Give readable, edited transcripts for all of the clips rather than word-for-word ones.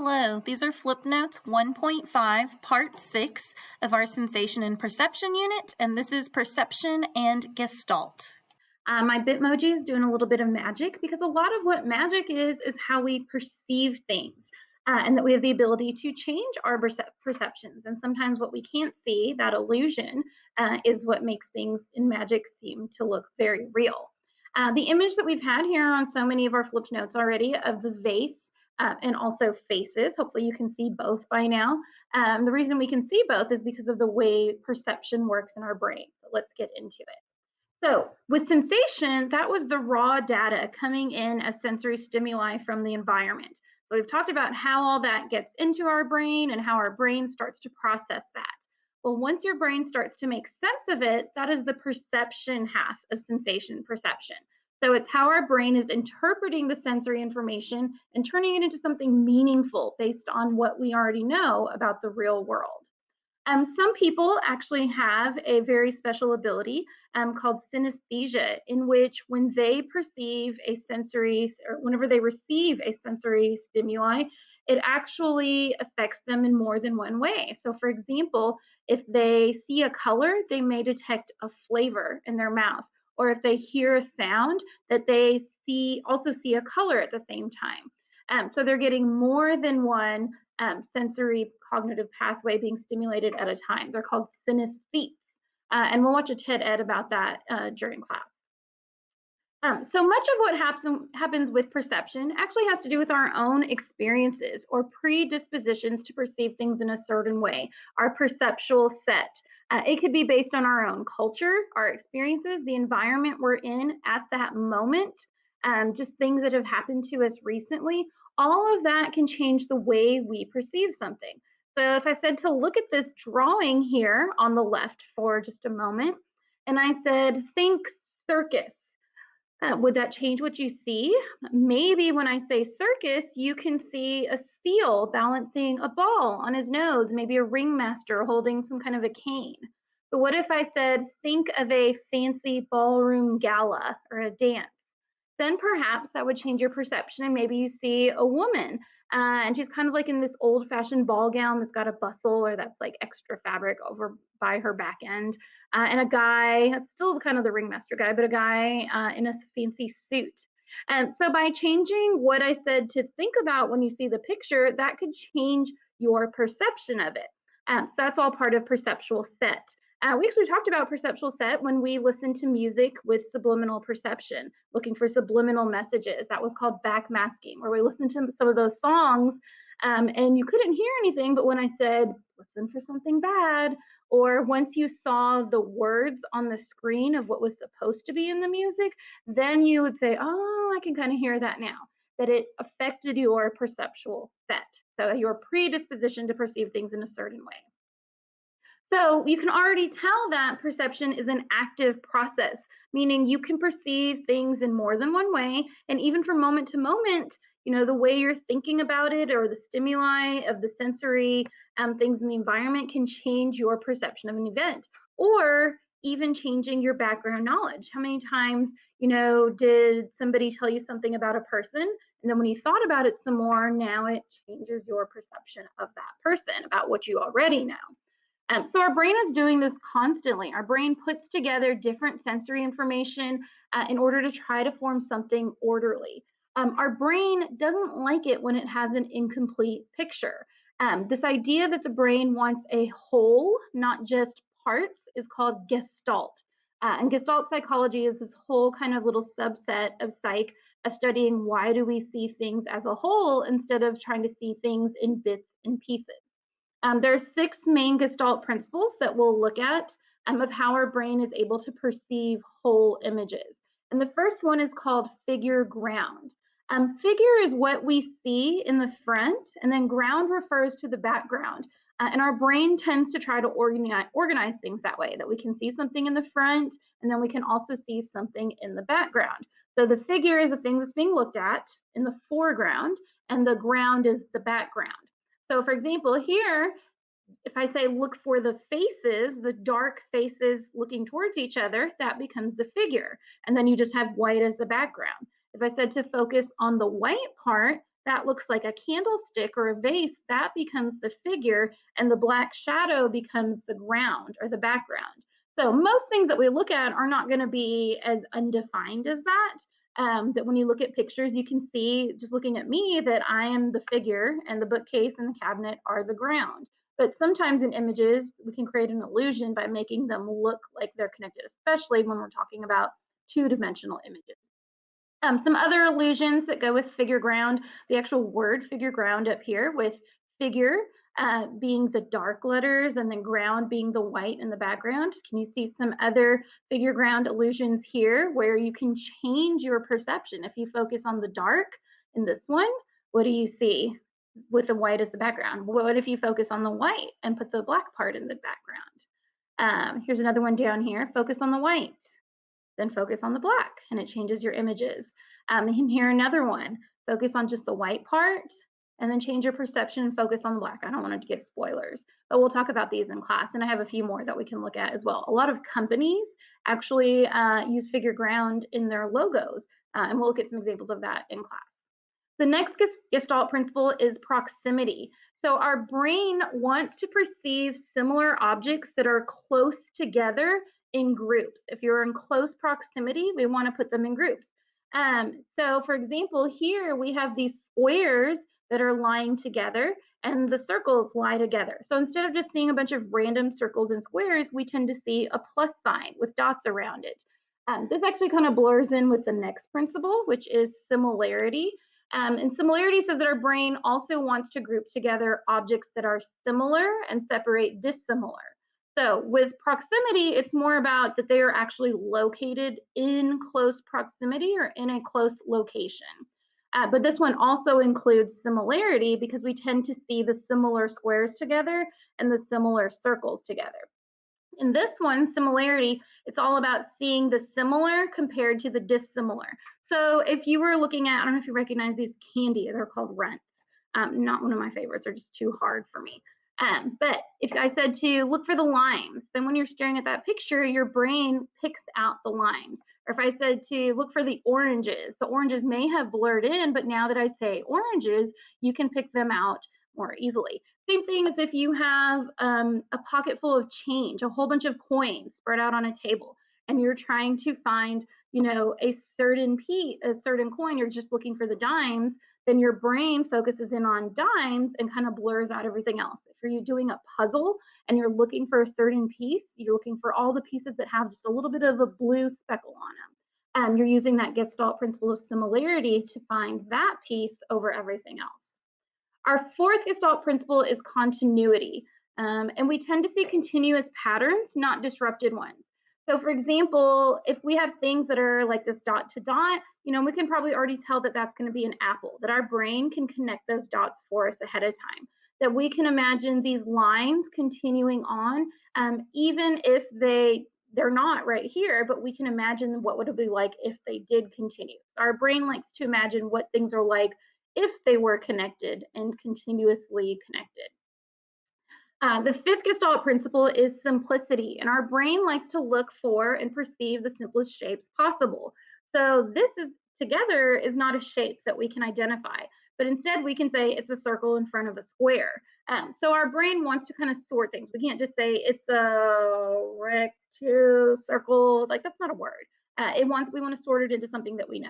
Hello, these are Flip Notes 1.5, Part 6 of our Sensation and Perception unit, and this is Perception and Gestalt. My Bitmoji is doing a little bit of magic because a lot of what magic is how we perceive things, and that we have the ability to change our perceptions. And sometimes what we can't see, that illusion, is what makes things in magic seem to look very real. The image that we've had here on so many of our flipped notes already of the vase and also faces, hopefully you can see both by now. The reason we can see both is because of the way perception works in our brain. So let's get into it. So with sensation, that was the raw data coming in as sensory stimuli from the environment. So we've talked about how all that gets into our brain and how our brain starts to process that. Well, once your brain starts to make sense of it, that is the perception half of sensation perception. So it's how our brain is interpreting the sensory information and turning it into something meaningful based on what we already know about the real world. Some people actually have a very special ability called synesthesia, in which when they perceive a sensory, or whenever they receive a sensory stimuli, it actually affects them in more than one way. So, for example, if they see a color, they may detect a flavor in their mouth, or if they hear a sound, that they also see a color at the same time. So they're getting more than one sensory cognitive pathway being stimulated at a time. They're called synesthetes. And we'll watch a TED Ed about that during class. So much of what happens with perception actually has to do with our own experiences or predispositions to perceive things in a certain way, our perceptual set. It could be based on our own culture, our experiences, the environment we're in at that moment, just things that have happened to us recently. All of that can change the way we perceive something. So if I said to look at this drawing here on the left for just a moment, and I said, think circus, would that change what you see? Maybe when I say circus, you can see a seal balancing a ball on his nose, maybe a ringmaster holding some kind of a cane. But what if I said, think of a fancy ballroom gala or a dance? Then perhaps that would change your perception, and maybe you see a woman and she's kind of like in this old-fashioned ball gown that's got a bustle or that's like extra fabric over by her back end, and a guy, still kind of the ringmaster guy, but a guy in a fancy suit. And so by changing what I said to think about when you see the picture, that could change your perception of it. So that's all part of perceptual set. We actually talked about perceptual set when we listened to music with subliminal perception, looking for subliminal messages. That was called backmasking, where we listened to some of those songs and you couldn't hear anything, but when I said, listen for something bad, or once you saw the words on the screen of what was supposed to be in the music, then you would say, oh, I can kind of hear that now, that it affected your perceptual set. So your predisposition to perceive things in a certain way. So you can already tell that perception is an active process, meaning you can perceive things in more than one way. And even from moment to moment, the way you're thinking about it or the stimuli of the sensory things in the environment can change your perception of an event, or even changing your background knowledge. How many times, did somebody tell you something about a person? And then when you thought about it some more, now it changes your perception of that person, about what you already know. So our brain is doing this constantly. Our brain puts together different sensory information in order to try to form something orderly. Our brain doesn't like it when it has an incomplete picture. This idea that the brain wants a whole, not just parts, is called Gestalt. And Gestalt psychology is this whole kind of little subset of psych of studying why do we see things as a whole instead of trying to see things in bits and pieces. There are 6 main Gestalt principles that we'll look at of how our brain is able to perceive whole images. And the first one is called figure ground. Figure is what we see in the front, and then ground refers to the background. And our brain tends to try to organize things that way, that we can see something in the front, and then we can also see something in the background. So the figure is the thing that's being looked at in the foreground, and the ground is the background. So for example, here, if I say look for the faces, the dark faces looking towards each other, that becomes the figure. And then you just have white as the background. If I said to focus on the white part, that looks like a candlestick or a vase, that becomes the figure, and the black shadow becomes the ground or the background. So most things that we look at are not going to be as undefined as that. That when you look at pictures, you can see just looking at me that I am the figure and the bookcase and the cabinet are the ground. But sometimes in images, we can create an illusion by making them look like they're connected, especially when we're talking about two-dimensional images. Some other illusions that go with figure ground, the actual word figure ground up here with figure being the dark letters and then ground being the white in the background. Can you see some other figure ground illusions here where you can change your perception? If you focus on the dark in this one, what do you see with the white as the background? What if you focus on the white and put the black part in the background? Here's another one down here, focus on the white, then focus on the black, and it changes your images. And here another one, focus on just the white part, and then change your perception and focus on the black. I don't want to give spoilers, but we'll talk about these in class, and I have a few more that we can look at as well. A lot of companies actually use figure ground in their logos, and we'll look at some examples of that in class. The next Gestalt principle is proximity. So our brain wants to perceive similar objects that are close together in groups. If you're in close proximity, we want to put them in groups. So for example, here we have these squares that are lying together and the circles lie together. So instead of just seeing a bunch of random circles and squares, we tend to see a plus sign with dots around it. This actually kind of blurs in with the next principle, which is similarity. And similarity says that our brain also wants to group together objects that are similar and separate dissimilar. So with proximity, it's more about that they are actually located in close proximity or in a close location. But this one also includes similarity because we tend to see the similar squares together and the similar circles together. In this one, similarity, it's all about seeing the similar compared to the dissimilar. So if you were looking at, I don't know if you recognize these candy, they're called runts. Not one of my favorites, they're just too hard for me. But if I said to look for the limes, then when you're staring at that picture, your brain picks out the limes. Or if I said to look for the oranges may have blurred in, but now that I say oranges, you can pick them out more easily. Same thing as if you have a pocket full of change, a whole bunch of coins spread out on a table, and you're trying to find, a certain coin, you're just looking for the dimes, then your brain focuses in on dimes and kind of blurs out everything else. If you're doing a puzzle and you're looking for a certain piece, you're looking for all the pieces that have just a little bit of a blue speckle on them. You're using that Gestalt principle of similarity to find that piece over everything else. Our fourth Gestalt principle is continuity, and we tend to see continuous patterns, not disrupted ones. So for example, if we have things that are like this dot to dot, we can probably already tell that that's going to be an apple, that our brain can connect those dots for us ahead of time, that we can imagine these lines continuing on, even if they're not right here, but we can imagine what would it be like if they did continue. So our brain likes to imagine what things are like if they were connected and continuously connected. The fifth Gestalt principle is simplicity, and our brain likes to look for and perceive the simplest shapes possible. So this is together is not a shape that we can identify, but instead we can say it's a circle in front of a square. So our brain wants to kind of sort things. We can't just say it's a rectangle circle, like that's not a word. We want to sort it into something that we know.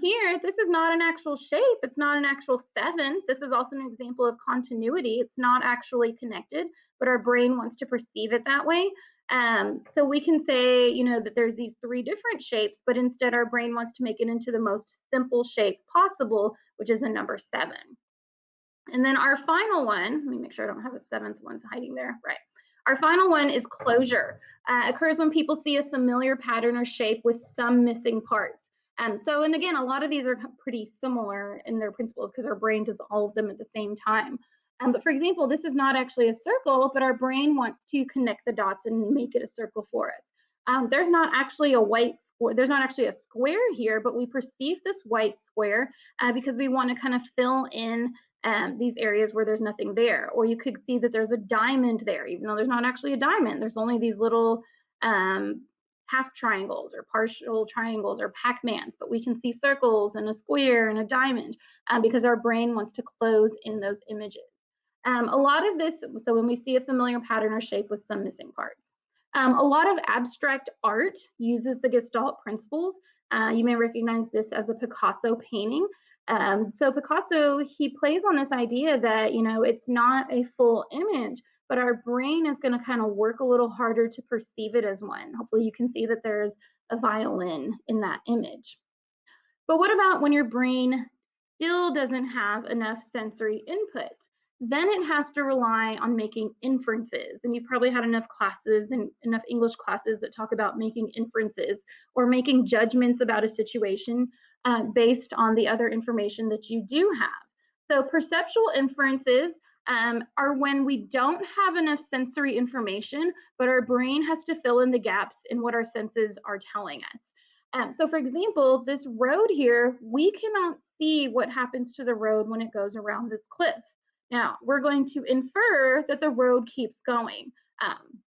Here, this is not an actual shape. It's not an actual 7. This is also an example of continuity. It's not actually connected, but our brain wants to perceive it that way. So we can say, that there's these 3 different shapes, but instead our brain wants to make it into the most simple shape possible, which is a number 7. And then our final one, let me make sure I don't have a 7th one hiding there. Right. Our final one is closure. Occurs when people see a familiar pattern or shape with some missing parts. And again, a lot of these are pretty similar in their principles because our brain does all of them at the same time. But for example, this is not actually a circle, but our brain wants to connect the dots and make it a circle for us. There's not actually a white square. There's not actually a square here, but we perceive this white square because we want to kind of fill in these areas where there's nothing there. Or you could see that there's a diamond there, even though there's not actually a diamond. There's only these little half triangles or partial triangles or Pac-Mans, but we can see circles and a square and a diamond because our brain wants to close in those images. A lot of this, so when we see a familiar pattern or shape with some missing parts. A lot of abstract art uses the Gestalt principles. You may recognize this as a Picasso painting. So Picasso, he plays on this idea that, it's not a full image, but our brain is going to kind of work a little harder to perceive it as one. Hopefully you can see that there's a violin in that image. But what about when your brain still doesn't have enough sensory input? Then it has to rely on making inferences. And you've probably had enough classes and enough English classes that talk about making inferences or making judgments about a situation based on the other information that you do have. So perceptual inferences are when we don't have enough sensory information, but our brain has to fill in the gaps in what our senses are telling us. So for example, this road here, we cannot see what happens to the road when it goes around this cliff. Now, we're going to infer that the road keeps going.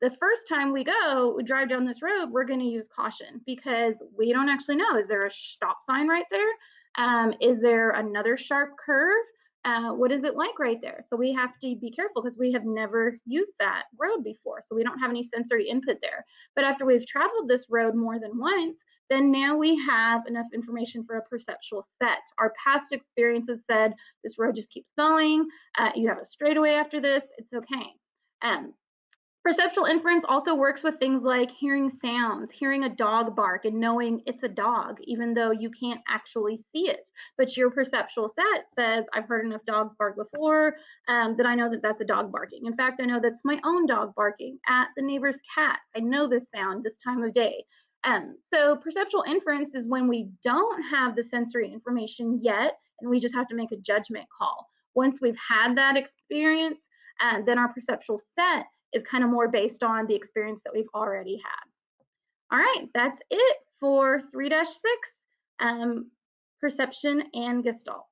The first time we drive down this road, we're going to use caution because we don't actually know. Is there a stop sign right there? Is there another sharp curve? What is it like right there? So we have to be careful because we have never used that road before. So we don't have any sensory input there. But after we've traveled this road more than once, then now we have enough information for a perceptual set. Our past experiences said this road just keeps going. You have a straightaway after this. It's okay. Perceptual inference also works with things like hearing sounds, hearing a dog bark and knowing it's a dog, even though you can't actually see it. But your perceptual set says, I've heard enough dogs bark before that I know that that's a dog barking. In fact, I know that's my own dog barking at the neighbor's cat. I know this sound this time of day. So perceptual inference is when we don't have the sensory information yet, and we just have to make a judgment call. Once we've had that experience, then our perceptual set is kind of more based on the experience that we've already had. All right, that's it for 3-6, perception and Gestalt.